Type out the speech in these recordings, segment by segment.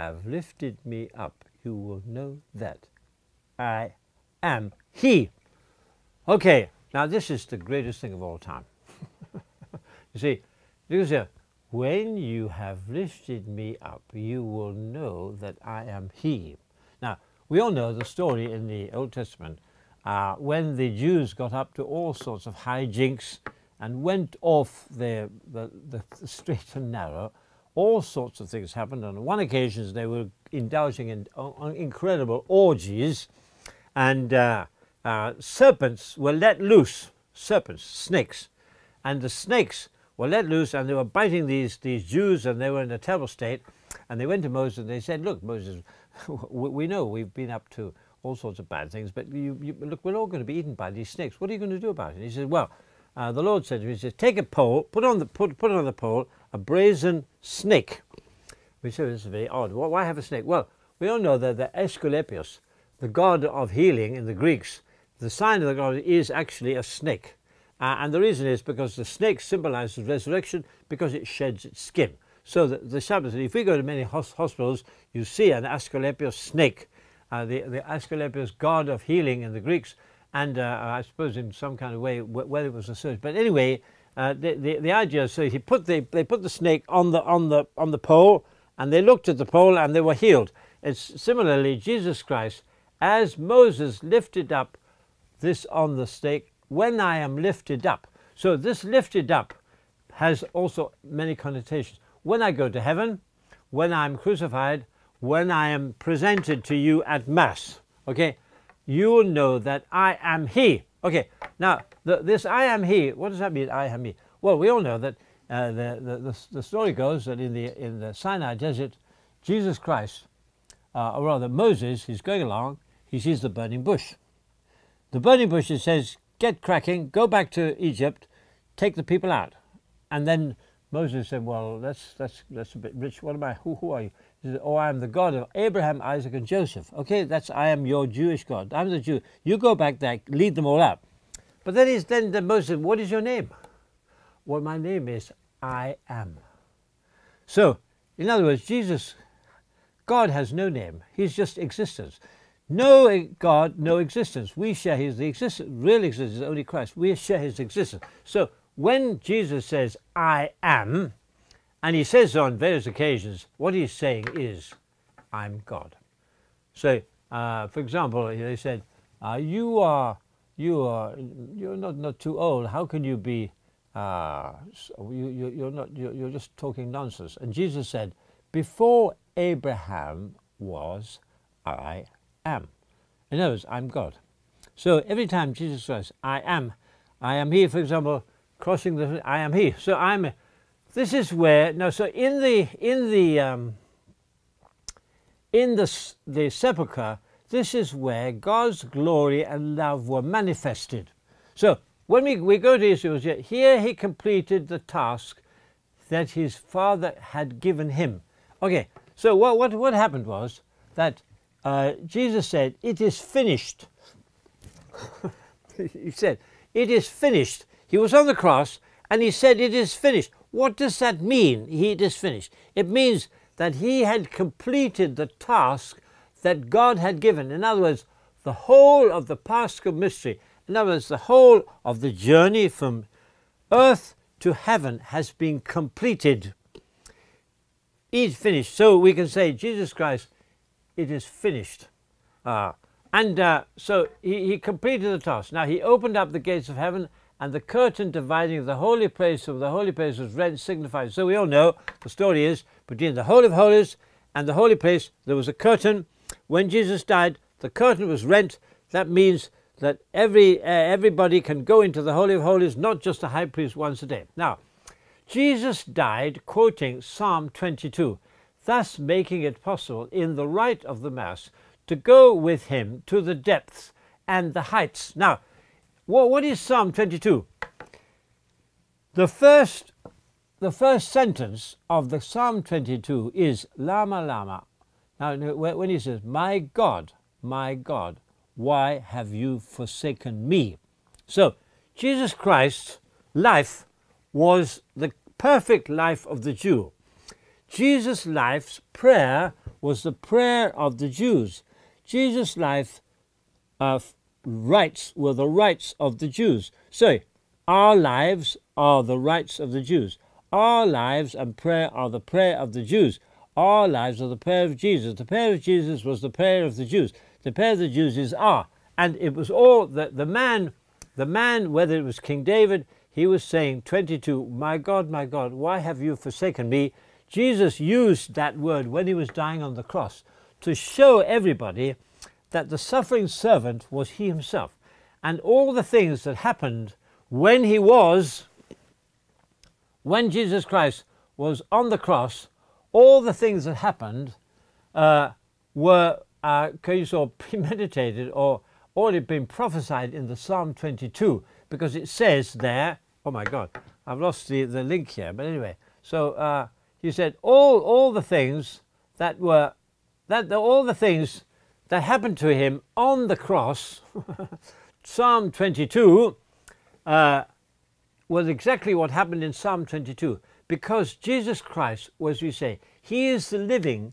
have lifted me up, you will know that I am He. Okay, now this is the greatest thing of all time. You see, because when you have lifted me up, you will know that I am He. Now, we all know the story in the Old Testament when the Jews got up to all sorts of hijinks and went off the straight and narrow. All sorts of things happened. On one occasion, they were indulging in incredible orgies, and serpents were let loose. Serpents, snakes, and the snakes were let loose, and they were biting these Jews, and they were in a terrible state. And they went to Moses, and they said, "Look, Moses, we know we've been up to all sorts of bad things, but look, we're all going to be eaten by these snakes. What are you going to do about it?" And he said, "Well." The Lord said to me, he says, take a pole, put on the pole a brazen snake. We said, this is very odd. Why have a snake? Well, we all know that the Asclepius, the god of healing in the Greeks, the sign of the god is actually a snake. And the reason is because the snake symbolizes resurrection because it sheds its skin. So the Shabbos, if we go to many hospitals, you see an Asclepius snake, the Asclepius god of healing in the Greeks. And I suppose in some kind of way, whether it was a search. But anyway, the idea is, so they put the snake on the pole, and they looked at the pole, and they were healed. It's similarly Jesus Christ, as Moses lifted up this on the stake. When I am lifted up, so this lifted up has also many connotations. When I go to heaven, when I'm crucified, when I am presented to you at Mass. Okay. You will know that I am He. Okay, now this I am He. What does that mean? I am He. Well, we all know that the story goes that in the Sinai desert, Jesus Christ, or rather Moses, he's going along. He sees the burning bush. The burning bush, it says, "Get cracking, go back to Egypt, take the people out." And then Moses said, "Well, that's a bit rich. What am I? Who are you?" He said, "Oh, I am the God of Abraham, Isaac, and Joseph." Okay, I am your Jewish God. I'm the Jew. You go back there, lead them all out. But then Moses said, "What is your name?" "Well, my name is I am." So, in other words, God has no name. He's just existence. No God, no existence. We share His existence. Real existence is only Christ. We share His existence. So, when Jesus says, "I am," and He says so on various occasions, what He's saying is, I'm God. So, for example, they said, you're not too old. How can you be, you're just talking nonsense. And Jesus said, before Abraham was, I am. In other words, I'm God. So every time Jesus says, I am He, for example, crossing the, I am He. So this is where, now, so in the sepulchre, this is where God's glory and love were manifested. So when we go to Israel, here He completed the task that His Father had given Him. Okay, so what happened was that Jesus said, "It is finished." He said, "It is finished." He was on the cross and He said, "It is finished." What does that mean, it is finished? It means that He had completed the task that God had given. In other words, the whole of the Paschal mystery, in other words, the whole of the journey from earth to heaven has been completed. It is finished. So we can say, Jesus Christ, it is finished. So he completed the task. Now He opened up the gates of heaven, and the curtain dividing the holy place from the holy place was rent, signified. So we all know the story is between the Holy of Holies and the holy place there was a curtain. When Jesus died, the curtain was rent. That means that everybody can go into the Holy of Holies, not just the high priest once a day. Now, Jesus died quoting Psalm 22, thus making it possible in the rite of the Mass to go with Him to the depths and the heights. Now, what is Psalm 22? The first sentence of the Psalm 22 is Lama Lama. Now, when He says, my God, why have you forsaken me? So, Jesus Christ's life was the perfect life of the Jew. Jesus' life's prayer was the prayer of the Jews. Jesus' life rights were the rights of the Jews. So, our lives are the rights of the Jews. Our lives and prayer are the prayer of the Jews. Our lives are the prayer of Jesus. The prayer of Jesus was the prayer of the Jews. The prayer of the Jews is our. And it was all the man, whether it was King David, he was saying, 22, my God, why have you forsaken me? Jesus used that word when he was dying on the cross to show everybody that the suffering servant was he himself. And all the things that happened when Jesus Christ was on the cross, all the things that happened were premeditated or already been prophesied in the Psalm 22, because it says there, oh my God, I've lost the link here, but anyway, so he said all the things that happened to him on the cross, Psalm 22, was exactly what happened in Psalm 22, because Jesus Christ, as we say, he is the living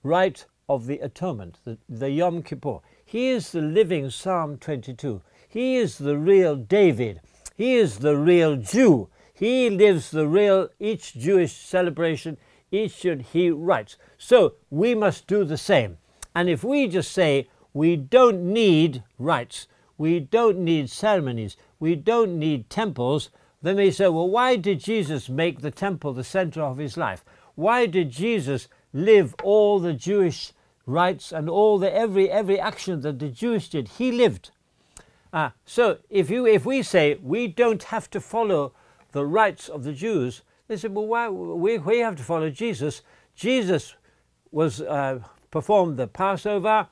rite of the atonement, the Yom Kippur. He is the living Psalm 22. He is the real David. He is the real Jew. He lives the real, each Jewish celebration, he writes. So we must do the same. And if we just say we don't need rites, we don't need ceremonies, we don't need temples, then they say, well, why did Jesus make the temple the center of his life? Why did Jesus live all the Jewish rites and all the every action that the Jews did? He lived. So if we say we don't have to follow the rites of the Jews, they say, well, why we have to follow Jesus? Jesus was performed the Passover,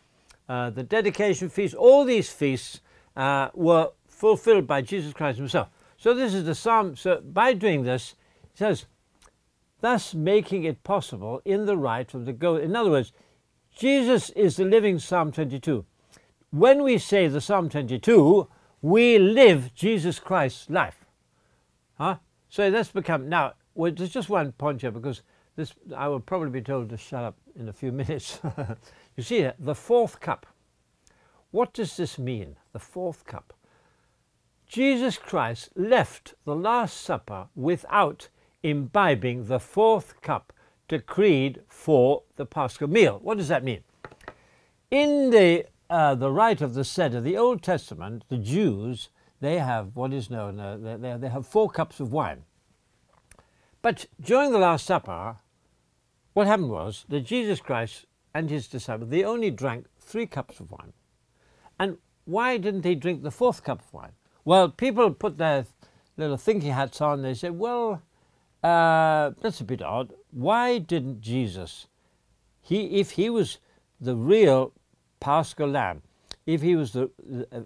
the dedication feast. All these feasts were fulfilled by Jesus Christ himself. So this is the psalm. So by doing this, it says, thus making it possible in the rite of the go. In other words, Jesus is the living Psalm 22. When we say the Psalm 22, we live Jesus Christ's life. So that's become, now, well, there's just one point here, because this, I will probably be told to shut up in a few minutes. You see here, the fourth cup. What does this mean, the fourth cup? Jesus Christ left the Last Supper without imbibing the fourth cup decreed for the Paschal meal. What does that mean? In the rite of the Seder, the Old Testament, the Jews, they have what is known, they have 4 cups of wine. But during the Last Supper, what happened was that Jesus Christ and his disciples, they only drank 3 cups of wine. And why didn't they drink the 4th cup of wine? Well, people put their little thinking hats on. They say, well, that's a bit odd. Why didn't Jesus, if he was the real Paschal lamb, if he was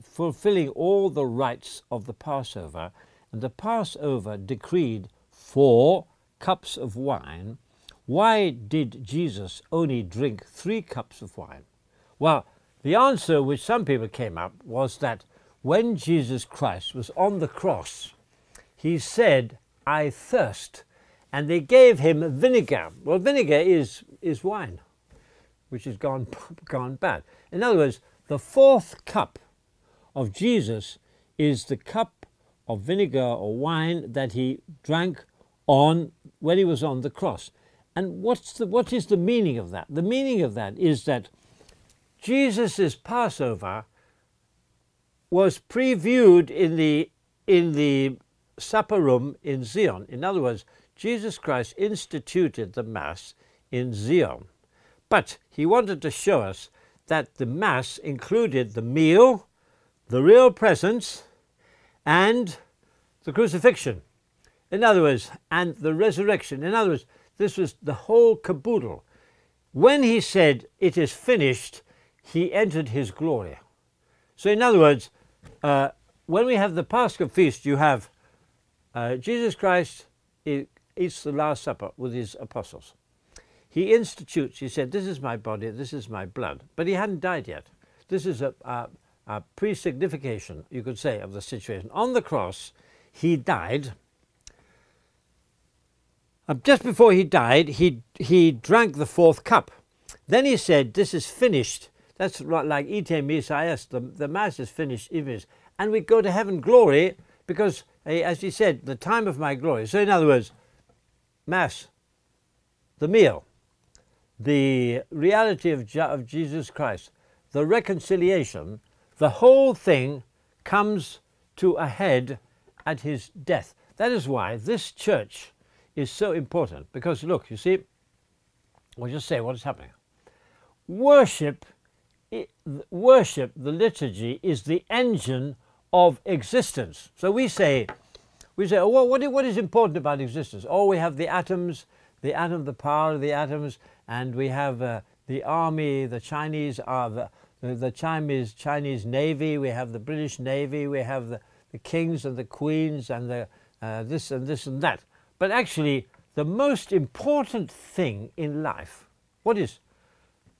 fulfilling all the rites of the Passover, and the Passover decreed 4 cups of wine, why did Jesus only drink 3 cups of wine? Well, the answer which some people came up was that when Jesus Christ was on the cross, he said, I thirst. And they gave him vinegar. Well, vinegar is wine, which has gone bad. In other words, the 4th cup of Jesus is the cup of vinegar or wine that he drank on when he was on the cross. And what is the meaning of that? The meaning of that is that Jesus' Passover was previewed in the supper room in Zion. In other words, Jesus Christ instituted the Mass in Zion. But he wanted to show us that the Mass included the meal, the real presence, and the crucifixion. In other words, and the resurrection. In other words, this was the whole caboodle. When he said, it is finished, he entered his glory. So in other words, when we have the Paschal feast, you have Jesus Christ eats the Last Supper with his apostles. He institutes, he said, this is my body, this is my blood. But he hadn't died yet. This is a pre-signification, you could say, of the situation. On the cross, he died. just before he died, he drank the fourth cup. Then he said, "This is finished." That's like ite messias, the Mass is finished, and we go to heaven glory, because, as he said, the time of my glory. So in other words, Mass, the meal, the reality of Jesus Christ, the reconciliation, the whole thing comes to a head at his death. That is why this church is so important, because look, you see, we'll just say what is happening. Worship, the liturgy, is the engine of existence. So we say, oh, well, what is important about existence? Oh, we have the atoms, the power of the atoms, and we have the army, the Chinese are the Chinese Navy, we have the British Navy, we have the kings and the queens and the this and that. But actually, the most important thing in life, what is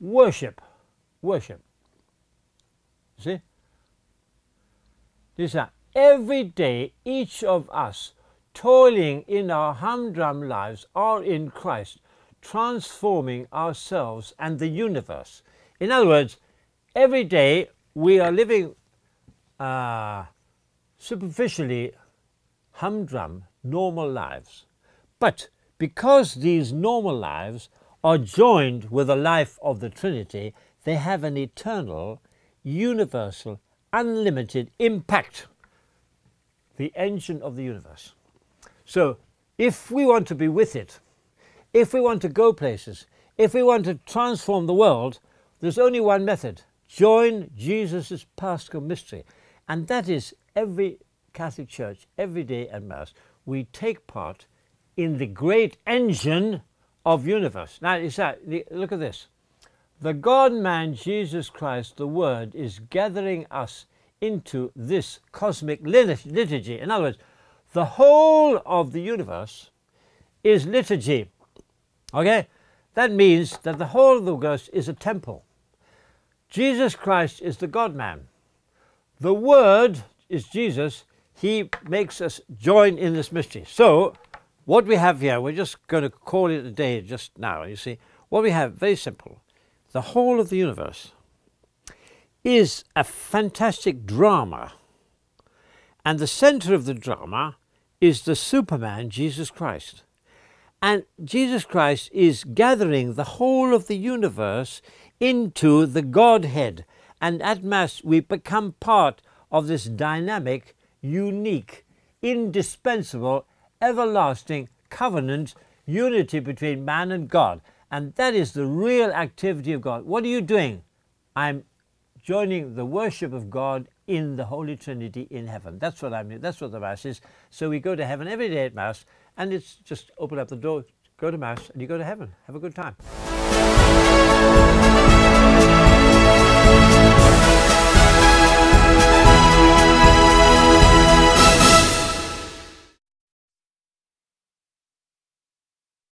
worship? Worship. See? These are every day, each of us toiling in our humdrum lives are in Christ, transforming ourselves and the universe. In other words, every day we are living superficially humdrum, normal lives. But because these normal lives are joined with the life of the Trinity, they have an eternal, universal, unlimited impact. The engine of the universe. So if we want to be with it, if we want to go places, if we want to transform the world, there's only one method. Join Jesus' Paschal mystery. And that is every Catholic Church, every day at Mass, we take part in the great engine of universe. Now, look at this. The God-man Jesus Christ, the Word, is gathering us into this cosmic liturgy. In other words, the whole of the universe is liturgy. Okay? That means that the whole of the universe is a temple. Jesus Christ is the God-man. The Word is Jesus. He makes us join in this mystery. So, what we have here, we're just going to call it a day just now, you see. What we have, very simple. The whole of the universe is a fantastic drama. And the center of the drama is the Superman, Jesus Christ. And Jesus Christ is gathering the whole of the universe into the Godhead. And at Mass, we become part of this dynamic, unique, indispensable, everlasting covenant unity between man and God. And that is the real activity of God. What are you doing? I'm joining the worship of God in the Holy Trinity in heaven. That's what I mean. That's what the Mass is. So we go to heaven every day at Mass, and it's just open up the door, go to Mass, and you go to heaven. Have a good time.